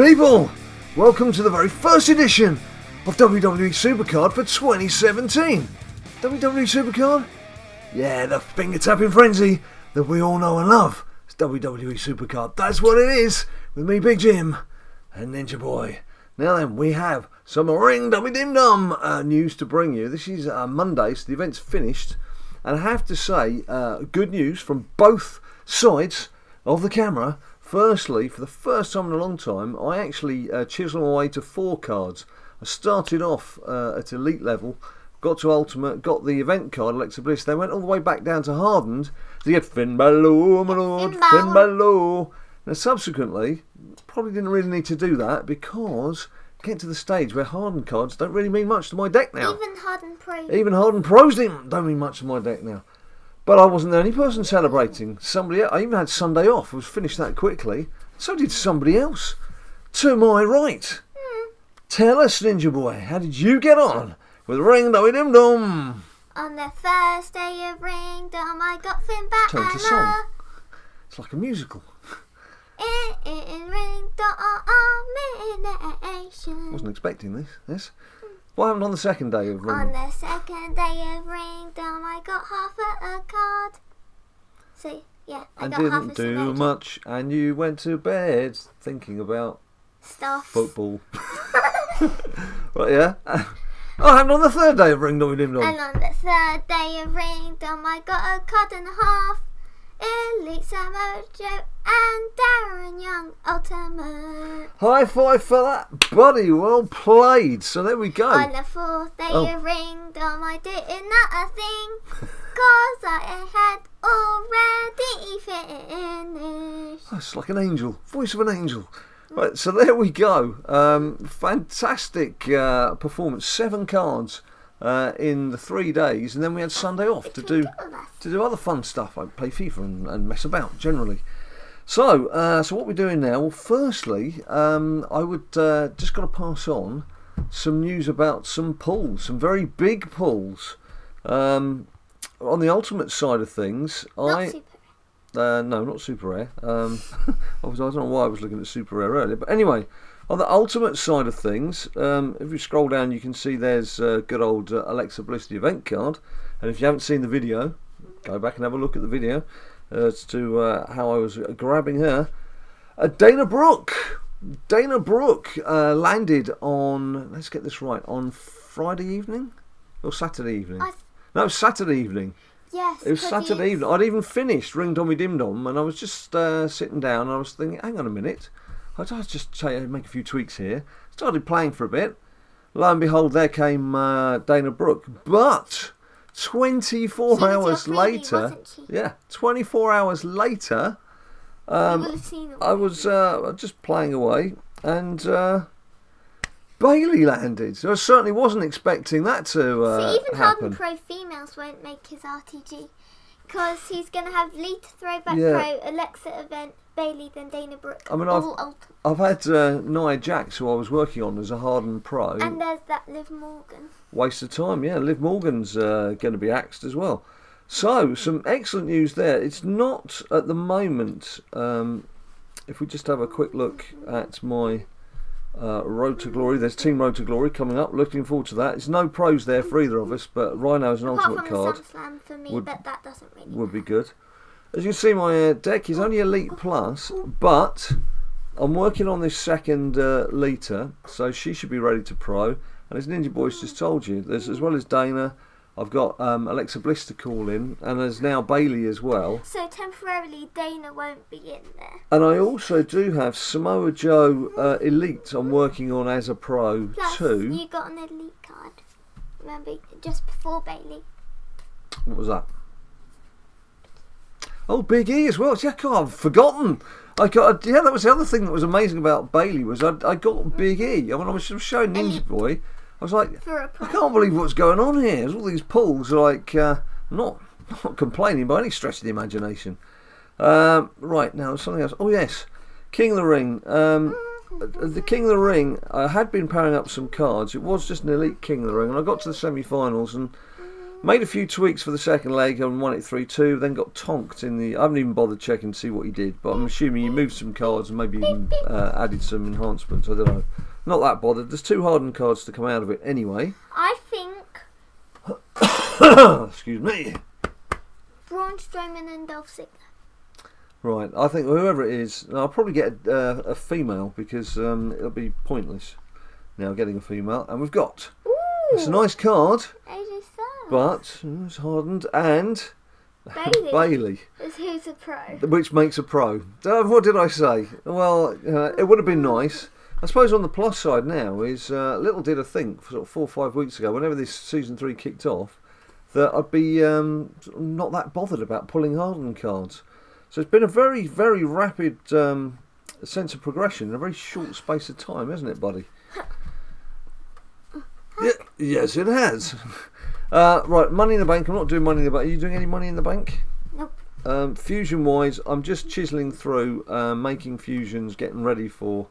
people, welcome to the very first edition of WWE SuperCard for 2017. WWE SuperCard? Yeah, the finger-tapping frenzy that we all know and love. It's WWE SuperCard, that's what it is, with me, Big Jim, and Ninja Boy. Now then, we have some Ring Domination news to bring you. This is Monday, so the event's finished. And I have to say, good news from both sides of the camera. Firstly, for the first time in a long time, I actually chiseled my way to 4 cards. I started off at elite level, got to ultimate, got the event card, Alexa Bliss, then went all the way back down to hardened to get Finn Balor, my lord, Finn Balor. Now subsequently, probably didn't really need to do that because getting to the stage where hardened cards don't really mean much to my deck now. Even hardened pros don't mean much to my deck now. But I wasn't the only person celebrating. Somebody else, I even had Sunday off. I was finished that quickly. So did somebody else. To my right. Tell us, Ninja Boy, how did you get on with Ring Domination? On the first day of Ring Dom, I got Finn Balor. Turn to song. It's like a musical. In Ring Domination. Wasn't expecting this. Yes. What happened on the second day of Ring? On the second day of Ring Dom, I got half a card. So yeah, I got half a didn't do much, and you went to bed thinking about stuff. Football. Well, yeah. What happened on the third day of Ring Domination? And on the third day of Ring Dom, I got a card and a half. Elite Samoa Joe and Darren Young Ultimate. High five for that, buddy. Well played. So there we go. On the fourth day of Ring Dom, I did not a thing, cause I had already finished. Oh, it's like an angel. Voice of an angel. Right, so there we go. Fantastic performance. 7 cards in the 3 days, and then we had Sunday off to do other fun stuff like play FIFA and mess about generally. So what we're doing now? Well, firstly, I would just got to pass on some news about some pulls, some very big pulls. On the ultimate side of things, no, not super rare. I don't know why I was looking at super rare earlier, but anyway. On the ultimate side of things, if you scroll down, you can see there's good old Alexa Bliss, the event card. And if you haven't seen the video, go back and have a look at the video as to how I was grabbing her. Dana Brooke landed on, let's get this right, on Friday evening? Or Saturday evening? No, Saturday evening. Yes. It was Saturday evening. I'd even finished Ring Domination, and I was just sitting down and I was thinking, hang on a minute. I'll just make a few tweaks here. Started playing for a bit. Lo and behold, there came Dana Brooke. But 24 hours later, 24 hours later, I was just playing away, and Bailey landed. So I certainly wasn't expecting that to so even happen. Harden Pro females won't make his RTG. Because he's going to have Lita Throwback Pro, Alexa Event, Bailey, then Dana Brooke. I mean, I've had Nia Jax, who I was working on as a hardened pro. And there's that Liv Morgan. Waste of time, yeah. Liv Morgan's going to be axed as well. So, some excellent news there. It's not at the moment, if we just have a quick look at my Road to Glory. There's Team Road to Glory coming up. Looking forward to that. There's no pros there for either of us, but Rhino's an ultimate card. SummerSlam for me, but that doesn't really would be good. As you can see, my deck is only Elite Plus, but I'm working on this second Lita, so she should be ready to Pro. And as Ninja Boy's just told you, there's as well as Dana, I've got Alexa Bliss to call in, and there's now Bailey as well. So temporarily Dana won't be in there. And I also do have Samoa Joe Elite I'm working on as a Pro too. You got an Elite card, remember, just before Bailey. What was that? Oh, Big E as well. Yeah, God, I've forgotten. That was the other thing that was amazing about Bailey was I got Big E. I mean, I was showing Ninja Boy. I was like, I can't believe what's going on here. There's all these pulls, like, not complaining by any stretch of the imagination. Right, now, something else. Oh, yes. King of the Ring. The King of the Ring, I had been powering up some cards. It was just an Elite King of the Ring, and I got to the semi-finals, and Made a few tweaks for the second leg and won it 3-2, then got tonked in the... I haven't even bothered checking to see what he did, but I'm assuming he moved some cards and maybe even added some enhancements, I don't know. Not that bothered. There's 2 hardened cards to come out of it anyway. I think... Excuse me. Braun Strowman and Dolph Ziggler. Right, I think whoever it is, I'll probably get a female because it'll be pointless now getting a female. And we've got... Ooh, It's a nice card, AJ Styles. but it's hardened, and Bailey, Who's a pro? which makes a pro. What did I say? Well, it would have been nice. I suppose on the plus side now is, little did I think, sort of 4 or 5 weeks ago, whenever this season 3 kicked off, that I'd be not that bothered about pulling hardened cards. So it's been a very, very rapid sense of progression in a very short space of time, hasn't it, buddy? Yeah, yes, it has. Right, Money in the Bank. I'm not doing Money in the Bank. Are you doing any Money in the Bank? Nope. Fusion-wise, I'm just chiselling through, making fusions, getting ready for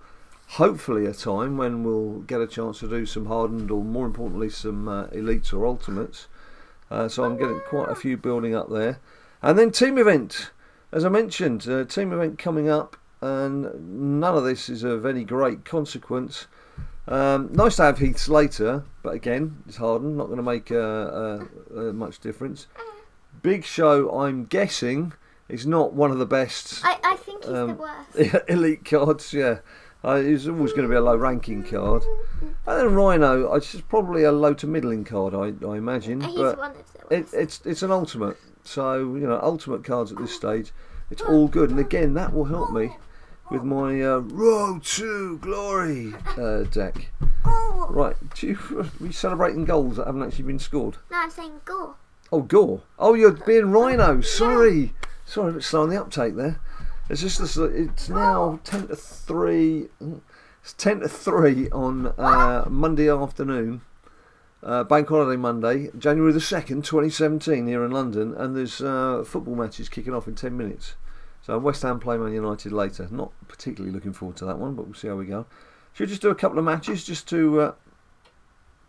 hopefully a time when we'll get a chance to do some hardened, or more importantly, some elites or ultimates. So I'm getting quite a few building up there. And then team event. As I mentioned, team event coming up, and none of this is of any great consequence. Nice to have Heath Slater, but again, it's hardened, not going to make much difference. Big Show, I'm guessing, is not one of the best. I think he's the worst. Elite cards, yeah. He's always going to be a low ranking card. And then Rhino, it's just probably a low to middling card, I imagine. He's but one of the worst. it's an ultimate. So, ultimate cards at this stage, it's all good. And again, that will help me with my Road to Glory deck. Right, are we celebrating goals that haven't actually been scored? No, I'm saying gore. Oh, gore. Oh, you're being Rhino. Sorry. Sorry, a bit slow on the uptake there. It's just it's now 10 to 3. It's 10 to 3 on Monday afternoon. Bank holiday Monday, January the 2nd, 2017 here in London, and there's football matches kicking off in 10 minutes. So West Ham play Man United later. Not particularly looking forward to that one, but we'll see how we go. Should we just do a couple of matches just to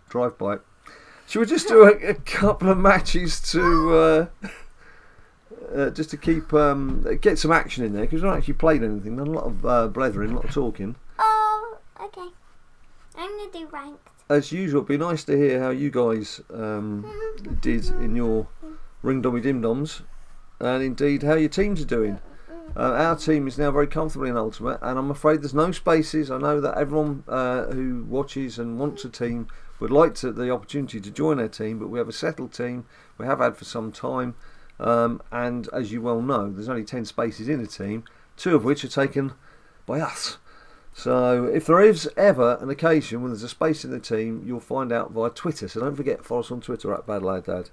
drive by it? Should we just do a couple of matches to just to keep get some action in there, because we've not actually played anything. Done a lot of blethering, a lot of talking. Oh, okay. I'm gonna do ranked. As usual, it'd be nice to hear how you guys did in your Ring Domi-Dim-Doms, and indeed how your teams are doing. Our team is now very comfortably in Ultimate, and I'm afraid there's no spaces. I know that everyone who watches and wants a team would like the opportunity to join our team, but we have a settled team. We have had for some time, and as you well know, there's only 10 spaces in a team, 2 of which are taken by us. So if there is ever an occasion when there's a space in the team, you'll find out via Twitter. So don't forget, follow us on Twitter at BadLadDad,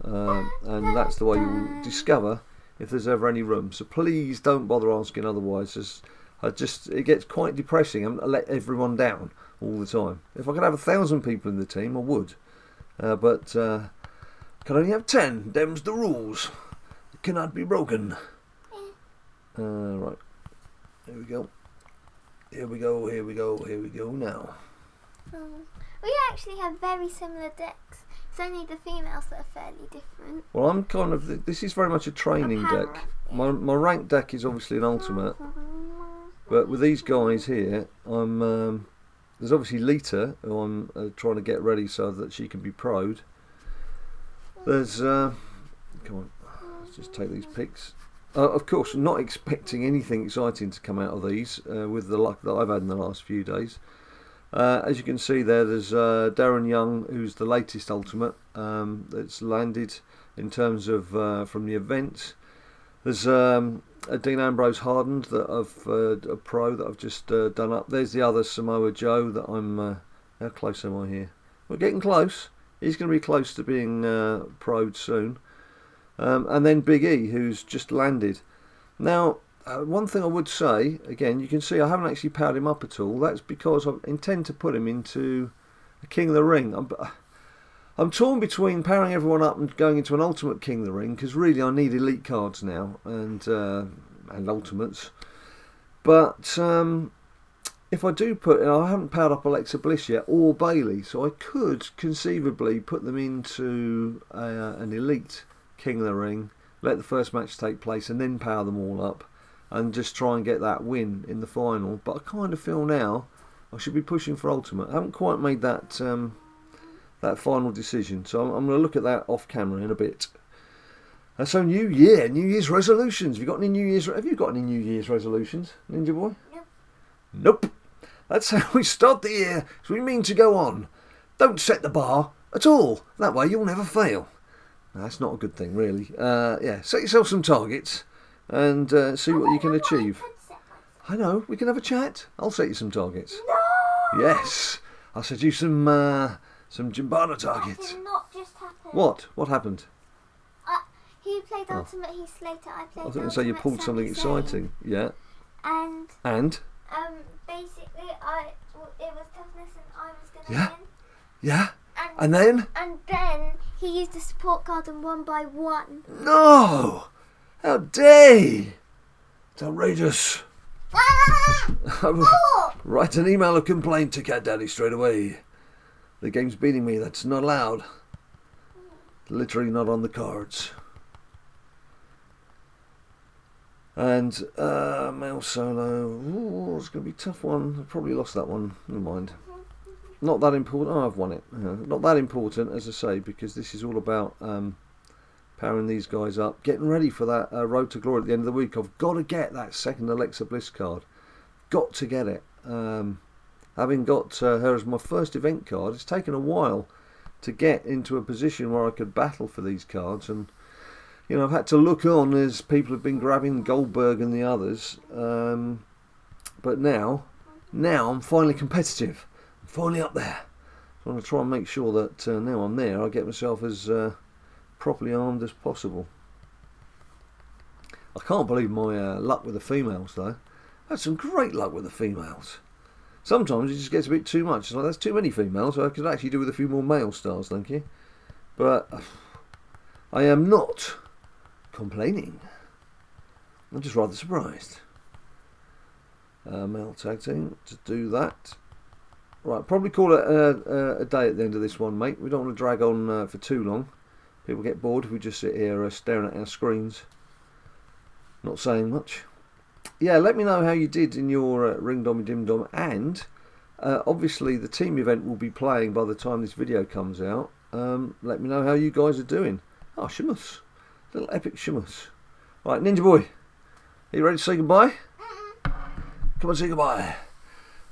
and that's the way you'll discover if there's ever any room. So please don't bother asking otherwise. It gets quite depressing. I let everyone down all the time. If I could have 1,000 people in the team, I would. But can only have 10. Them's the rules. It cannot be broken. Right. Here we go. Here we go now. We actually have very similar decks. It's only the females that are fairly different. Well, I'm kind of... This is very much a training deck. My ranked deck is obviously an ultimate. But with these guys here, I'm... there's obviously Lita, who I'm trying to get ready so that she can be pro'd. There's... come on, let's just take these picks. Of course, not expecting anything exciting to come out of these, with the luck that I've had in the last few days. As you can see there's Darren Young, who's the latest ultimate that's landed in terms of from the event. There's Dean Ambrose hardened that a pro that I've just done up. There's the other Samoa Joe that I'm... how close am I here? We're getting close. He's going to be close to being pro'd soon. And then Big E, who's just landed. Now, one thing I would say, again, you can see I haven't actually powered him up at all. That's because I intend to put him into a King of the Ring. I'm torn between powering everyone up and going into an Ultimate King of the Ring, because really I need Elite cards now, and Ultimates. But if I do put, I haven't powered up Alexa Bliss yet or Bailey, so I could conceivably put them into an Elite King of the Ring, let the first match take place, and then power them all up, and just try and get that win in the final. But I kind of feel now I should be pushing for Ultimate. I haven't quite made that that final decision, so I'm going to look at that off camera in a bit. So New Year's resolutions. Have you got any New Year's resolutions, Ninja Boy? Nope. That's how we start the year. So we mean to go on. Don't set the bar at all. That way you'll never fail. No, that's not a good thing, really. Yeah, set yourself some targets and see what you can achieve. I know. We can have a chat. I'll set you some targets. No. Yes. I'll set you some Jimbana targets. That did not just happen. What? What happened? He played Ultimate Heath Slater. I played I was going to Ultimate say you pulled something Sami Zayn. exciting. Yeah. And? And? Basically, it was toughness and I was going to Yeah. win. Yeah. And then? And then he used the support card and won by 1. No! How dare he? It's outrageous. Write an email of complaint to Cat Daddy straight away. The game's beating me. That's not allowed. Literally not on the cards. And male solo. Ooh, it's going to be a tough one. I probably lost that one. Never mind. Not that important. Oh, I've won it. Not that important, as I say, because this is all about powering these guys up, getting ready for that Road to Glory at the end of the week. I've got to get that second Alexa Bliss card. Got to get it. Having got her as my first event card, it's taken a while to get into a position where I could battle for these cards, and you know, I've had to look on as people have been grabbing Goldberg and the others, but now I'm finally competitive. I'm finally up there. So I'm going to try and make sure that now I'm there, I get myself as properly armed as possible. I can't believe my luck with the females, though. I had some great luck with the females. Sometimes it just gets a bit too much. It's like, that's too many females, so I could actually do with a few more male stars, thank you. But I am not complaining. I'm just rather surprised. Male tag team, to do that. Right, probably call it a day at the end of this one, mate. We don't want to drag on for too long. People get bored if we just sit here staring at our screens, not saying much. Yeah, let me know how you did in your Ring Dom, and obviously the team event will be playing by the time this video comes out. Let me know how you guys are doing. Oh, shimus. Little epic shimus. Right, Ninja Boy, are you ready to say goodbye? Come on, say goodbye.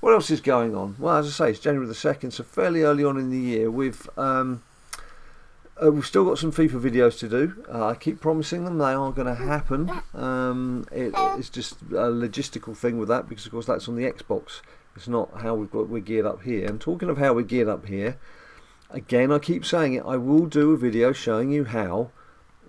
What else is going on? Well, as I say, it's January the 2nd, so fairly early on in the year. We've still got some FIFA videos to do. I keep promising them they are going to happen. It's just a logistical thing with that, because of course that's on the Xbox. It's not how we're geared up here. And talking of how we're geared up here, again, I keep saying it, I will do a video showing you how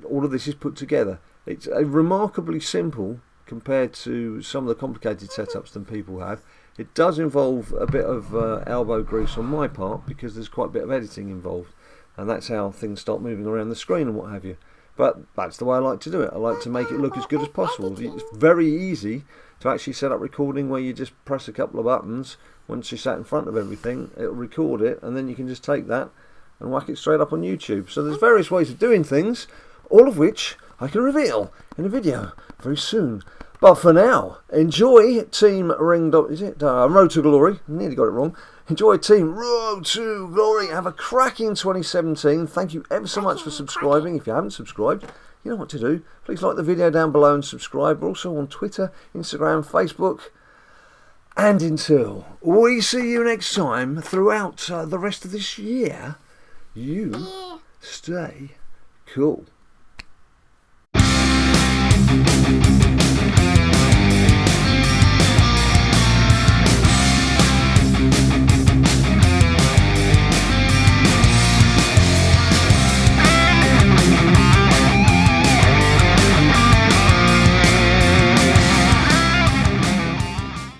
all of this is put together. It's remarkably simple compared to some of the complicated setups that people have. It does involve a bit of elbow grease on my part, because there's quite a bit of editing involved, and that's how things start moving around the screen and what have you. But that's the way I like to do it. I like to make it look as good as possible. It's very easy to actually set up recording where you just press a couple of buttons. Once you're sat in front of everything, it'll record it, and then you can just take that and whack it straight up on YouTube. So there's various ways of doing things, all of which I can reveal in a video very soon. But for now, enjoy Team Ring Dom. Is it Road to Glory? Nearly got it wrong. Enjoy Team Road to Glory. Have a cracking 2017. Thank you ever so much for subscribing. If you haven't subscribed, you know what to do. Please like the video down below and subscribe. We're also on Twitter, Instagram, Facebook. And until we see you next time throughout the rest of this year, you stay cool.